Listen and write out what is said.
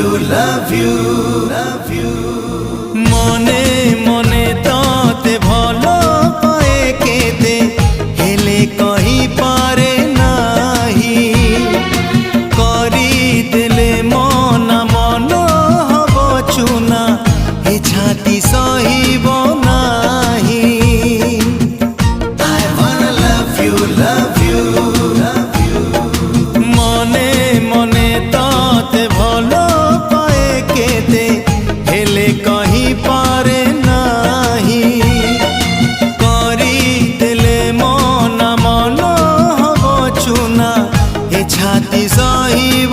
love you, love you। মনে মনে তোতে ভালো পায়ে কেতে হেলে কহি পারে নাহি করি দেলে মনা মন হব চুনা এ ছাতি সহিব নাহি। I wanna love you, love you, love you। মনে মনে তোতে ভালো পায়ে কেতে হেলে কহি পারে নাহি করি দেলে মনা মন হব চুনা এ ছাতি সহিব